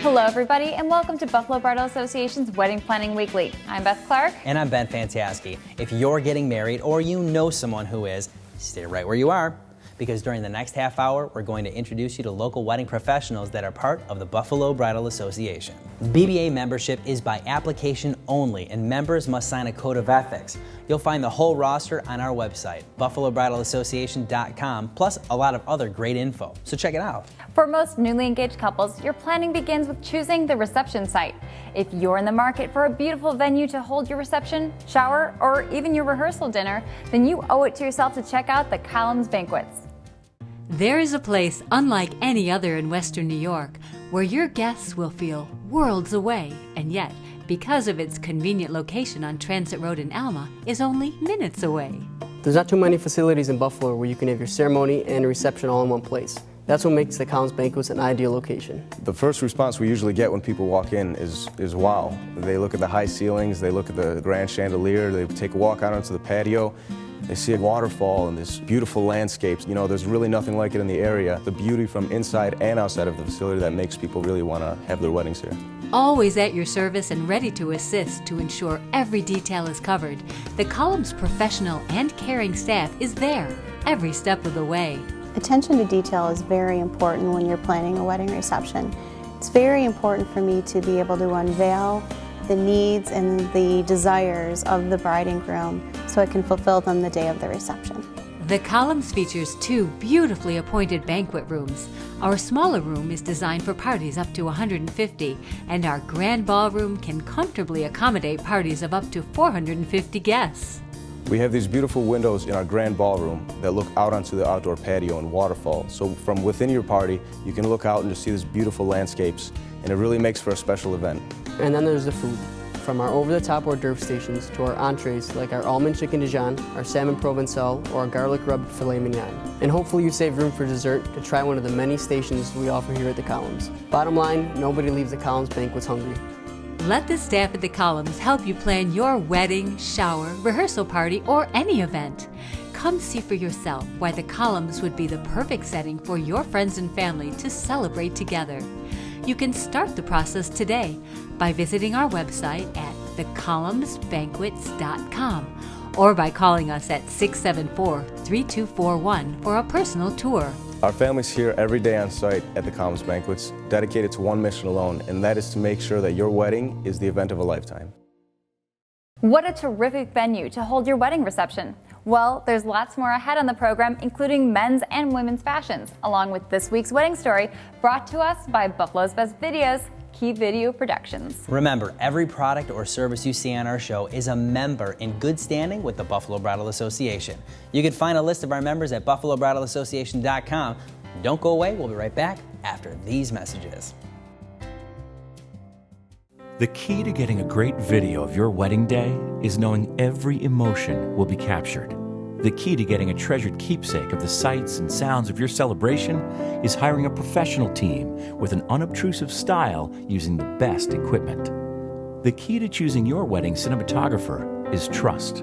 Hello everybody and welcome to Buffalo Bridal Association's Wedding Planning Weekly. I'm Beth Clark. And I'm Ben Fantaski. If you're getting married or you know someone who is, stay right where you are, because during the next half hour, we're going to introduce you to local wedding professionals that are part of the Buffalo Bridal Association. BBA membership is by application only, and members must sign a code of ethics. You'll find the whole roster on our website, buffalobridalassociation.com, plus a lot of other great info, so check it out. For most newly engaged couples, your planning begins with choosing the reception site. If you're in the market for a beautiful venue to hold your reception, shower, or even your rehearsal dinner, then you owe it to yourself to check out the Columns Banquets. There is a place unlike any other in Western New York where your guests will feel worlds away, and yet, because of its convenient location on Transit Road in Alma, is only minutes away. There's not too many facilities in Buffalo where you can have your ceremony and reception all in one place. That's what makes the Columns Banquets an ideal location. The first response we usually get when people walk in is wow. They look at the high ceilings, they look at the grand chandelier, they take a walk out onto the patio. They see a waterfall and this beautiful landscapes. You know, there's really nothing like it in the area. The beauty from inside and outside of the facility that makes people really want to have their weddings here. Always at your service and ready to assist to ensure every detail is covered, the Columns professional and caring staff is there every step of the way. Attention to detail is very important when you're planning a wedding reception. It's very important for me to be able to unveil the needs and the desires of the bride and groom so I can fulfill them the day of the reception. The Columns features 2 beautifully appointed banquet rooms. Our smaller room is designed for parties up to 150, and our grand ballroom can comfortably accommodate parties of up to 450 guests. We have these beautiful windows in our grand ballroom that look out onto the outdoor patio and waterfall. So from within your party, you can look out and just see these beautiful landscapes, and it really makes for a special event. And then there's the food. From our over-the-top hors d'oeuvre stations to our entrees like our almond chicken Dijon, our salmon provençal, or our garlic rubbed filet mignon. And hopefully you save room for dessert to try one of the many stations we offer here at the Columns. Bottom line, nobody leaves the Columns Banquets hungry. Let the staff at the Columns help you plan your wedding, shower, rehearsal party, or any event. Come see for yourself why the Columns would be the perfect setting for your friends and family to celebrate together. You can start the process today by visiting our website at thecolumnsbanquets.com or by calling us at 674-3241 for a personal tour. Our family's here every day on site at the Columns Banquets, dedicated to one mission alone, and that is to make sure that your wedding is the event of a lifetime. What a terrific venue to hold your wedding reception. Well, there's lots more ahead on the program, including men's and women's fashions, along with this week's wedding story, brought to us by Buffalo's Best Videos, Key Video Productions. Remember, every product or service you see on our show is a member in good standing with the Buffalo Bridal Association. You can find a list of our members at buffalobridalassociation.com. Don't go away, we'll be right back after these messages. The key to getting a great video of your wedding day is knowing every emotion will be captured. The key to getting a treasured keepsake of the sights and sounds of your celebration is hiring a professional team with an unobtrusive style using the best equipment. The key to choosing your wedding cinematographer is trust.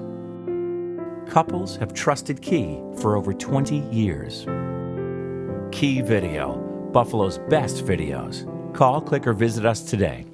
Couples have trusted Key for over 20 years. Key Video, Buffalo's best videos. Call, click, or visit us today.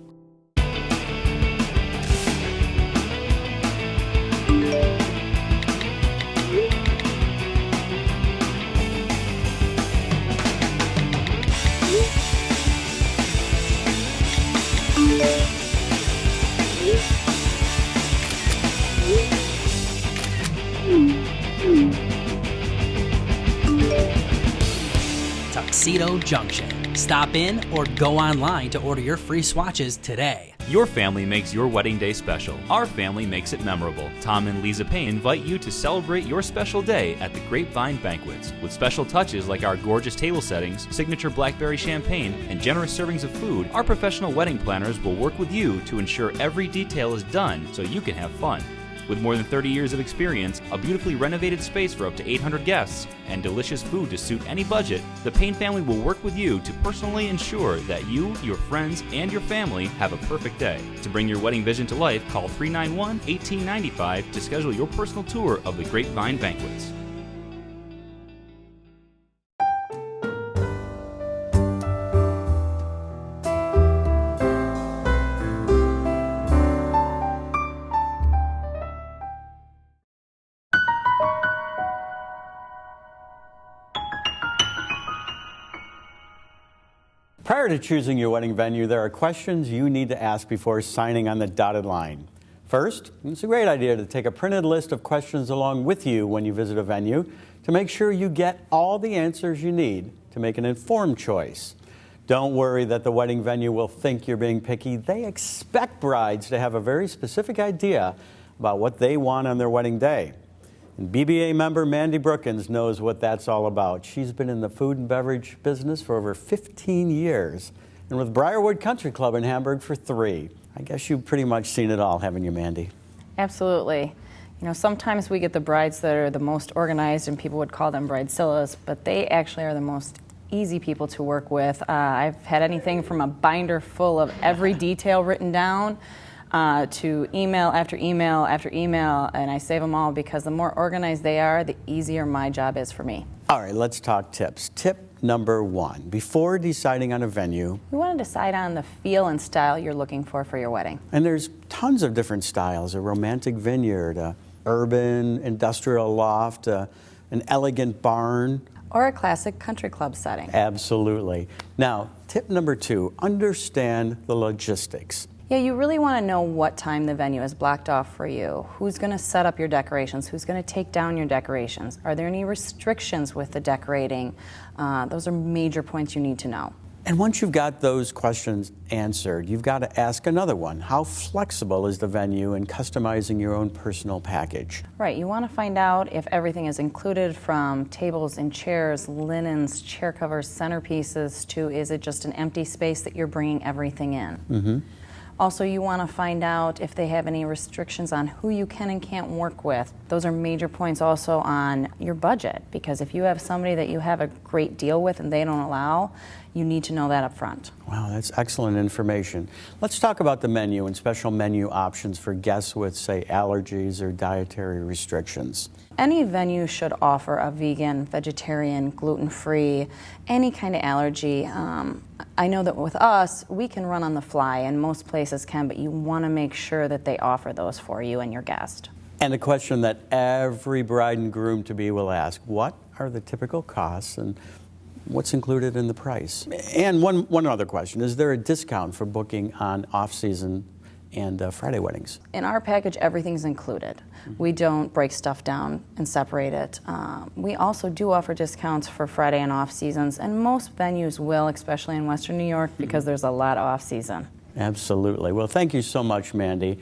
Tuxedo Junction. Stop in or go online to order your free swatches today. Your family makes your wedding day special. Our family makes it memorable. Tom and Lisa Payne invite you to celebrate your special day at the Grapevine Banquets. With special touches like our gorgeous table settings, signature blackberry champagne, and generous servings of food, our professional wedding planners will work with you to ensure every detail is done so you can have fun. With more than 30 years of experience, a beautifully renovated space for up to 800 guests, and delicious food to suit any budget, the Payne family will work with you to personally ensure that you, your friends, and your family have a perfect day. To bring your wedding vision to life, call 391-1895 to schedule your personal tour of the Grapevine Banquets. Prior to choosing your wedding venue, there are questions you need to ask before signing on the dotted line. First, it's a great idea to take a printed list of questions along with you when you visit a venue to make sure you get all the answers you need to make an informed choice. Don't worry that the wedding venue will think you're being picky. They expect brides to have a very specific idea about what they want on their wedding day. And BBA member Mandy Brookins knows what that's all about. She's been in the food and beverage business for over 15 years and with Briarwood Country Club in Hamburg for 3. I guess you've pretty much seen it all, haven't you, Mandy? Absolutely. You know, sometimes we get the brides that are the most organized, and people would call them bridezillas, but they actually are the most easy people to work with. I've had anything from a binder full of every detail written down to email after email after email, and I save them all because the more organized they are, the easier my job is for me. All right, let's talk tips. Tip number 1, before deciding on a venue. You want to decide on the feel and style you're looking for your wedding. And there's tons of different styles, a romantic vineyard, a urban industrial loft, an elegant barn. Or a classic country club setting. Absolutely. Now, tip number 2, understand the logistics. Yeah, you really want to know what time the venue is blocked off for you. Who's going to set up your decorations? Who's going to take down your decorations? Are there any restrictions with the decorating? Those are major points you need to know. And once you've got those questions answered, you've got to ask another one. How flexible is the venue in customizing your own personal package? Right, you want to find out if everything is included, from tables and chairs, linens, chair covers, centerpieces, to is it just an empty space that you're bringing everything in? Mm-hmm. Also, you want to find out if they have any restrictions on who you can and can't work with. Those are major points also on your budget, because if you have somebody that you have a great deal with and they don't allow, you need to know that up front. Wow, that's excellent information. Let's talk about the menu and special menu options for guests with, say, allergies or dietary restrictions. Any venue should offer a vegan, vegetarian, gluten-free, any kind of allergy. I know that with us, we can run on the fly, and most places can, but you want to make sure that they offer those for you and your guest. And a question that every bride and groom-to-be will ask, what are the typical costs and what's included in the price? And one other question, is there a discount for booking on off-season and Friday weddings? In our package, everything's included. We don't break stuff down and separate it. We also do offer discounts for Friday and off seasons, and most venues will, especially in Western New York, because there's a lot of off season. Absolutely. Well, thank you so much, Mandy.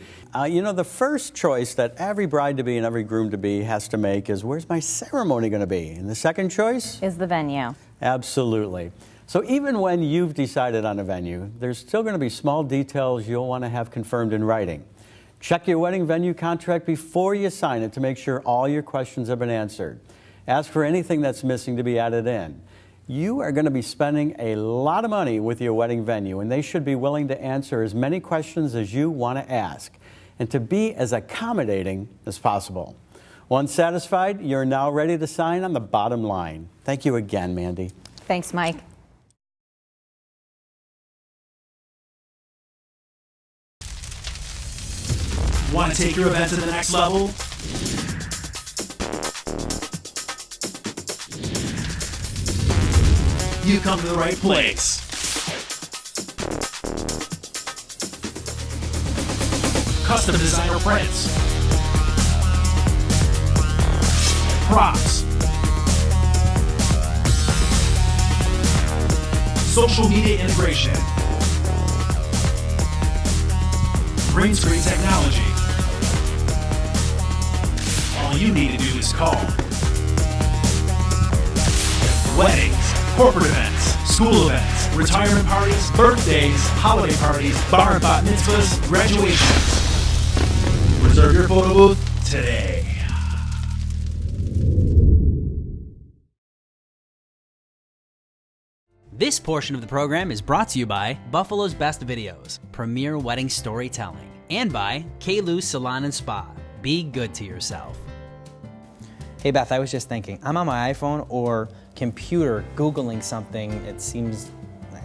You know, the first choice that every bride-to-be and every groom-to-be has to make is, where's my ceremony going to be? And the second choice? Is the venue. Absolutely. So even when you've decided on a venue, there's still going to be small details you'll want to have confirmed in writing. Check your wedding venue contract before you sign it to make sure all your questions have been answered. Ask for anything that's missing to be added in. You are going to be spending a lot of money with your wedding venue, and they should be willing to answer as many questions as you want to ask and to be as accommodating as possible. Once satisfied, you're now ready to sign on the bottom line. Thank you again, Mandy. Thanks, Mike. Want to take your event to the next level? You come to the right place. Custom designer prints, props, social media integration, green screen technology. All you need to do is call. Weddings, corporate events, school events, retirement parties, birthdays, holiday parties, bar and bat mitzvahs, graduations. Reserve your photo booth today. This portion of the program is brought to you by Buffalo's Best Videos, Premier Wedding Storytelling, and by K-Lou Salon and Spa. Be good to yourself. Hey Beth, I was just thinking, I'm on my iPhone or computer Googling something. It seems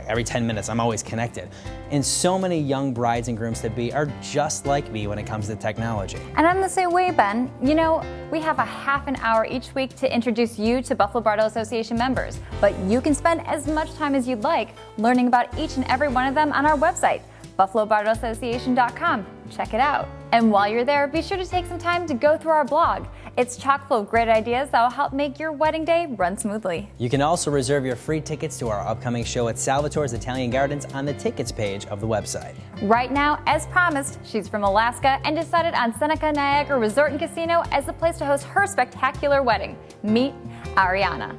every 10 minutes, I'm always connected. And so many young brides and grooms to be are just like me when it comes to technology. And I'm the same way, Ben. You know, we have a half an hour each week to introduce you to Buffalo Bridal Association members, but you can spend as much time as you'd like learning about each and every one of them on our website, buffalobridalassociation.com. Check it out. And while you're there, be sure to take some time to go through our blog. It's chock full of great ideas that will help make your wedding day run smoothly. You can also reserve your free tickets to our upcoming show at Salvatore's Italian Gardens on the tickets page of the website. Right now, as promised, she's from Alaska and decided on Seneca Niagara Resort and Casino as the place to host her spectacular wedding. Meet Ariana.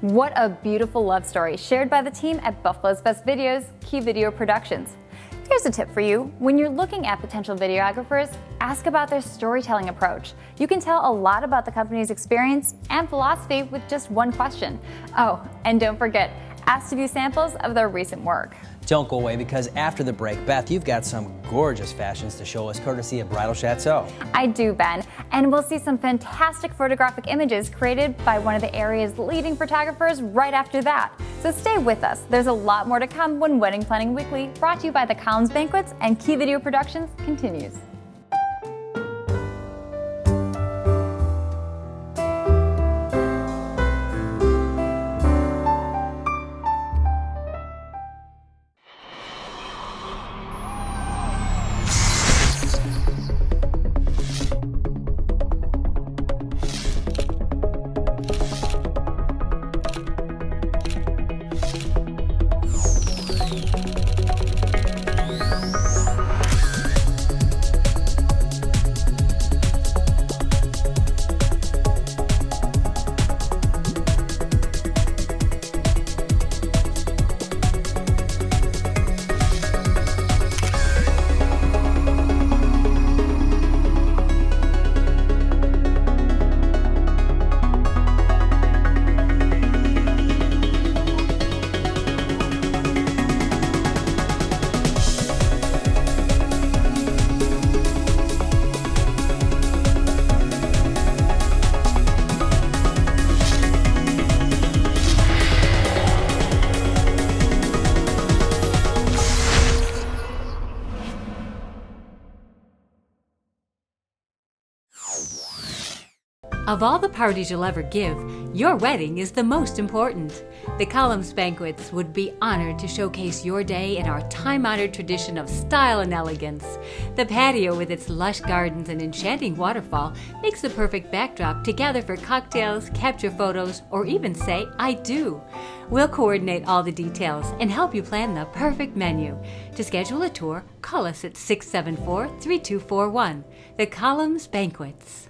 What a beautiful love story shared by the team at Buffalo's Best Videos, Key Video Productions. Here's a tip for you. When you're looking at potential videographers, ask about their storytelling approach. You can tell a lot about the company's experience and philosophy with just one question. Oh, and don't forget, ask to view samples of their recent work. Don't go away, because after the break, Beth, you've got some gorgeous fashions to show us courtesy of Bridal Chateau. I do, Ben, and we'll see some fantastic photographic images created by one of the area's leading photographers right after that. So stay with us. There's a lot more to come when Wedding Planning Weekly, brought to you by the Collins Banquets and Key Video Productions, continues. Of all the parties you'll ever give, your wedding is the most important. The Columns Banquets would be honored to showcase your day in our time-honored tradition of style and elegance. The patio with its lush gardens and enchanting waterfall makes the perfect backdrop to gather for cocktails, capture photos, or even say, I do. We'll coordinate all the details and help you plan the perfect menu. To schedule a tour, call us at 674-3241. The Columns Banquets.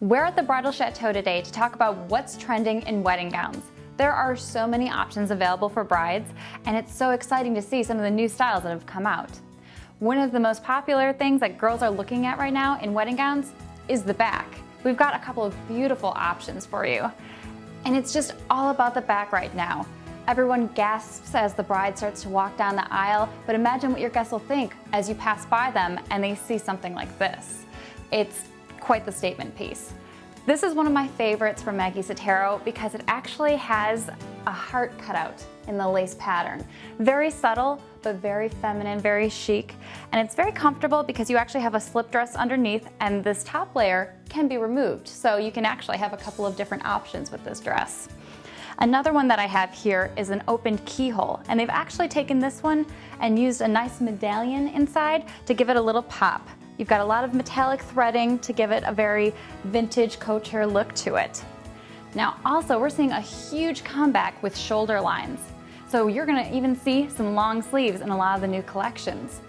We're at the Bridal Chateau today to talk about what's trending in wedding gowns. There are so many options available for brides, and it's so exciting to see some of the new styles that have come out. One of the most popular things that girls are looking at right now in wedding gowns is the back. We've got a couple of beautiful options for you. And it's just all about the back right now. Everyone gasps as the bride starts to walk down the aisle, but imagine what your guests will think as you pass by them and they see something like this. It's quite the statement piece. This is one of my favorites from Maggie Sotero because it actually has a heart cut out in the lace pattern. Very subtle, but very feminine, very chic. And it's very comfortable because you actually have a slip dress underneath and this top layer can be removed. So you can actually have a couple of different options with this dress. Another one that I have here is an opened keyhole, and they've actually taken this one and used a nice medallion inside to give it a little pop. You've got a lot of metallic threading to give it a very vintage couture look to it. Now also, we're seeing a huge comeback with shoulder lines. So you're gonna even see some long sleeves in a lot of the new collections.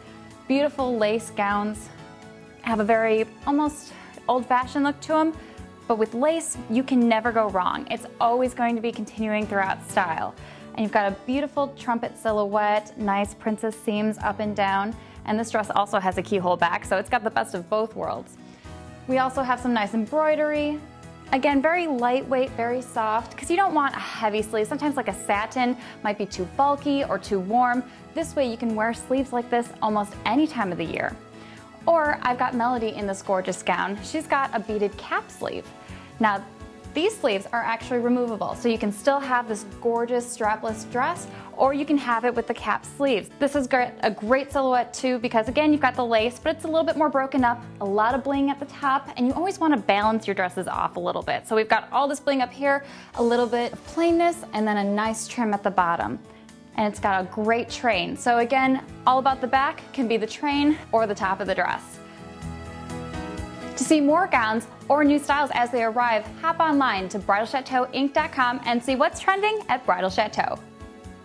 Beautiful lace gowns have a very almost old-fashioned look to them, but with lace, you can never go wrong. It's always going to be continuing throughout style. And you've got a beautiful trumpet silhouette, nice princess seams up and down, and this dress also has a keyhole back, so it's got the best of both worlds. We also have some nice embroidery. Again, very lightweight, very soft, because you don't want a heavy sleeve. Sometimes like a satin might be too bulky or too warm. This way you can wear sleeves like this almost any time of the year. Or I've got Melody in this gorgeous gown. She's got a beaded cap sleeve. Now, these sleeves are actually removable, so you can still have this gorgeous strapless dress, or you can have it with the cap sleeves. This has got a great silhouette too, because again, you've got the lace, but it's a little bit more broken up, a lot of bling at the top, and you always want to balance your dresses off a little bit. So we've got all this bling up here, a little bit of plainness, and then a nice trim at the bottom. And it's got a great train. So again, all about the back can be the train or the top of the dress. To see more gowns or new styles as they arrive, hop online to bridalchateauinc.com and see what's trending at Bridal Chateau.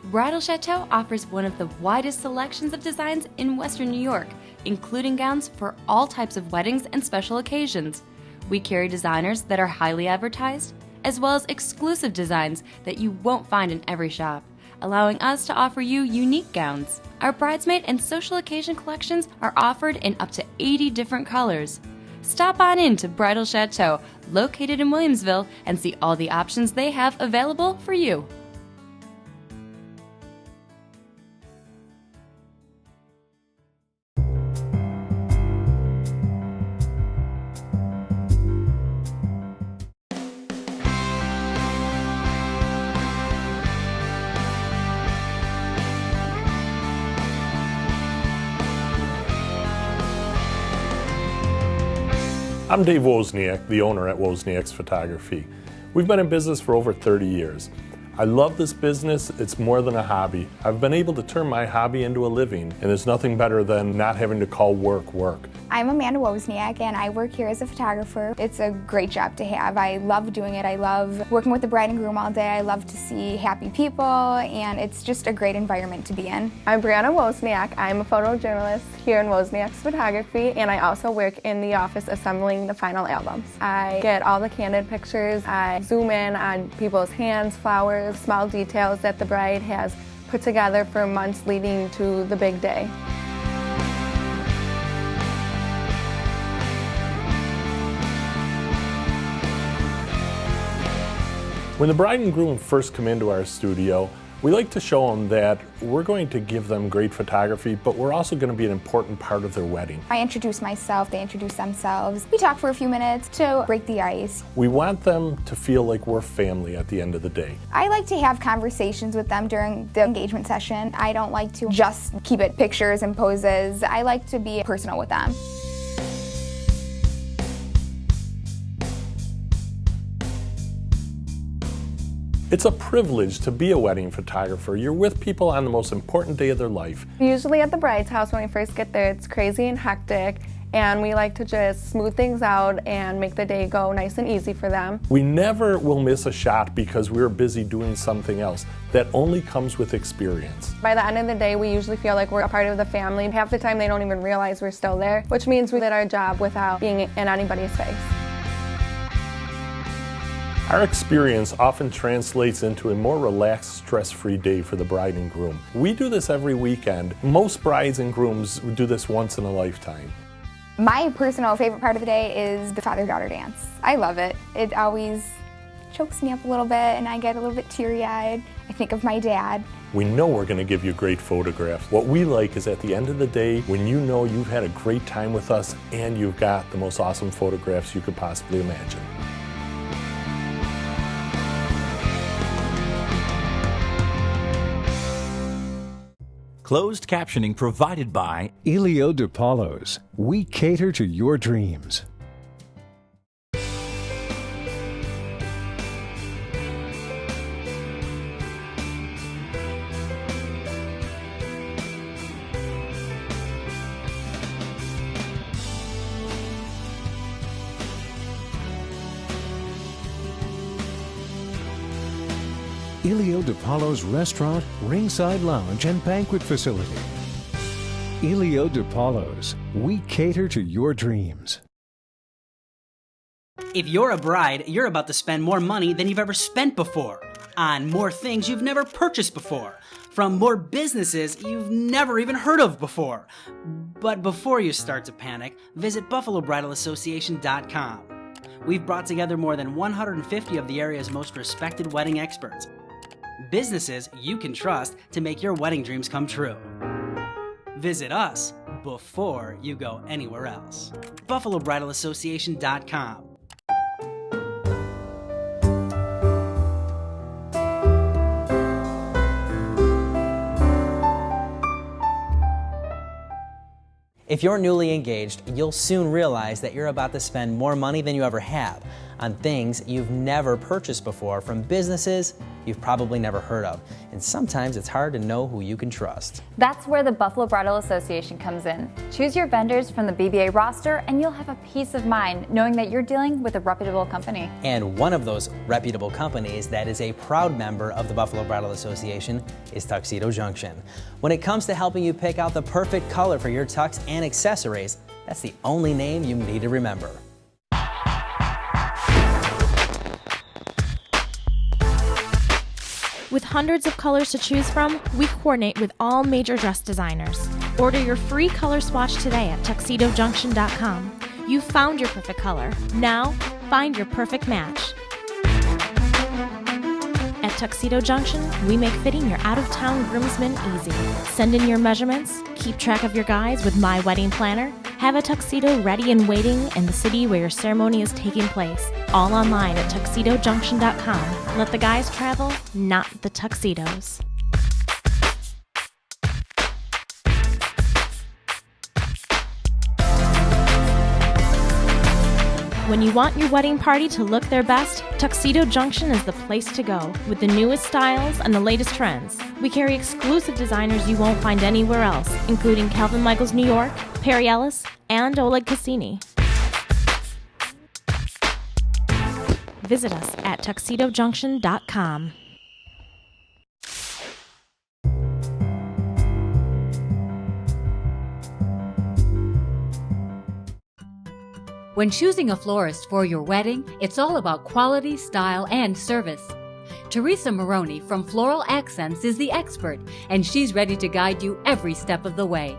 Bridal Chateau offers one of the widest selections of designs in Western New York, including gowns for all types of weddings and special occasions. We carry designers that are highly advertised, as well as exclusive designs that you won't find in every shop, allowing us to offer you unique gowns. Our bridesmaid and social occasion collections are offered in up to 80 different colors. Stop on in to Bridal Chateau, located in Williamsville, and see all the options they have available for you. I'm Dave Wozniak, the owner at Wozniak's Photography. We've been in business for over 30 years. I love this business. It's more than a hobby. I've been able to turn my hobby into a living, and there's nothing better than not having to call work work. I'm Amanda Wozniak, and I work here as a photographer. It's a great job to have. I love doing it. I love working with the bride and groom all day. I love to see happy people, and it's just a great environment to be in. I'm Brianna Wozniak. I'm a photojournalist here in Wozniak's Photography, and I also work in the office assembling the final albums. I get all the candid pictures. I zoom in on people's hands, flowers, small details that the bride has put together for months leading to the big day. When the bride and groom first come into our studio, We like to show them that we're going to give them great photography, but we're also going to be an important part of their wedding. I introduce myself, they introduce themselves. We talk for a few minutes to break the ice. We want them to feel like we're family at the end of the day. I like to have conversations with them during the engagement session. I don't like to just keep it pictures and poses. I like to be personal with them. It's a privilege to be a wedding photographer. You're with people on the most important day of their life. Usually at the bride's house when we first get there, it's crazy and hectic, and we like to just smooth things out and make the day go nice and easy for them. We never will miss a shot because we're busy doing something else. That only comes with experience. By the end of the day, we usually feel like we're a part of the family. Half the time they don't even realize we're still there, which means we did our job without being in anybody's face. Our experience often translates into a more relaxed, stress-free day for the bride and groom. We do this every weekend. Most brides and grooms do this once in a lifetime. My personal favorite part of the day is the father-daughter dance. I love it. It always chokes me up a little bit and I get a little bit teary-eyed. I think of my dad. We know we're going to give you a great photograph. What we like is at the end of the day, when you know you've had a great time with us and you've got the most awesome photographs you could possibly imagine. Closed captioning provided by Elio DePaulo's. We cater to your dreams. Elio DePaulo's Restaurant, Ringside Lounge, and Banquet Facility. Elio DePaulo's. We cater to your dreams. If you're a bride, you're about to spend more money than you've ever spent before, on more things you've never purchased before, from more businesses you've never even heard of before. But before you start to panic, visit BuffaloBridalAssociation.com. We've brought together more than 150 of the area's most respected wedding experts. Businesses you can trust to make your wedding dreams come true. Visit us before you go anywhere else. BuffaloBridalAssociation.com. If you're newly engaged, you'll soon realize that you're about to spend more money than you ever have on things you've never purchased before from businesses you've probably never heard of. And sometimes it's hard to know who you can trust. That's where the Buffalo Bridal Association comes in. Choose your vendors from the BBA roster and you'll have a peace of mind knowing that you're dealing with a reputable company. And one of those reputable companies that is a proud member of the Buffalo Bridal Association is Tuxedo Junction. When it comes to helping you pick out the perfect color for your tux and accessories, that's the only name you need to remember. With hundreds of colors to choose from, we coordinate with all major dress designers. Order your free color swatch today at tuxedojunction.com. You've found your perfect color. Now, find your perfect match. At Tuxedo Junction, we make fitting your out-of-town groomsmen easy. Send in your measurements, keep track of your guys with My Wedding Planner, have a tuxedo ready and waiting in the city where your ceremony is taking place. All online at tuxedojunction.com. Let the guys travel, not the tuxedos. When you want your wedding party to look their best, Tuxedo Junction is the place to go. With the newest styles and the latest trends, we carry exclusive designers you won't find anywhere else, including Calvin Michaels New York, Perry Ellis, and Oleg Cassini. Visit us at tuxedojunction.com. When choosing a florist for your wedding, it's all about quality, style, and service. Teresa Maroney from Floral Accents is the expert, and she's ready to guide you every step of the way.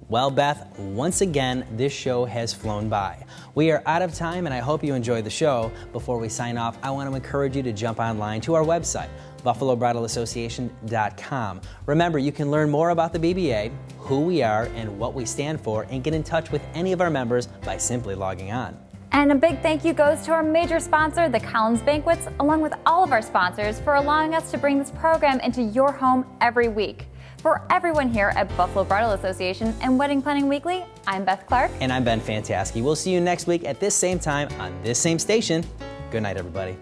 Well, Beth, once again, this show has flown by. We are out of time, and I hope you enjoyed the show. Before we sign off, I want to encourage you to jump online to our website, BuffaloBridalAssociation.com. Remember, you can learn more about the BBA, who we are, and what we stand for, and get in touch with any of our members by simply logging on. And a big thank you goes to our major sponsor, the Collins Banquets, along with all of our sponsors for allowing us to bring this program into your home every week. For everyone here at Buffalo Bridal Association and Wedding Planning Weekly, I'm Beth Clark. And I'm Ben Fantaschi. We'll see you next week at this same time on this same station. Good night, everybody.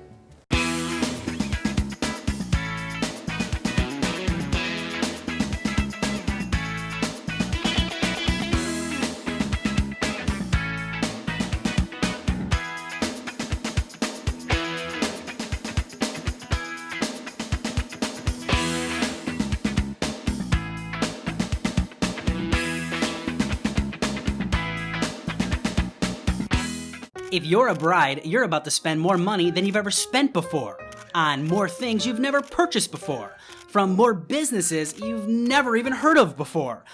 If you're a bride, you're about to spend more money than you've ever spent before, on more things you've never purchased before, from more businesses you've never even heard of before.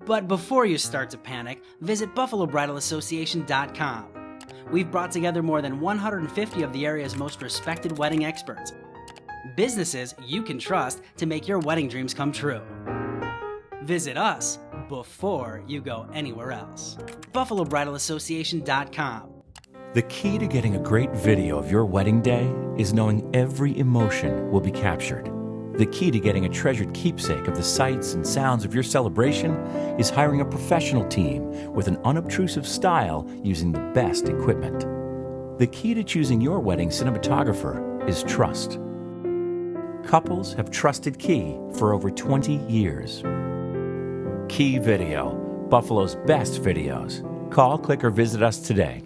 But before you start to panic, visit BuffaloBridalAssociation.com. We've brought together more than 150 of the area's most respected wedding experts. Businesses you can trust to make your wedding dreams come true. Visit us before you go anywhere else. BuffaloBridalAssociation.com. The key to getting a great video of your wedding day is knowing every emotion will be captured. The key to getting a treasured keepsake of the sights and sounds of your celebration is hiring a professional team with an unobtrusive style using the best equipment. The key to choosing your wedding cinematographer is trust. Couples have trusted Key for over 20 years. Key Video, Buffalo's best videos. Call, click, or visit us today.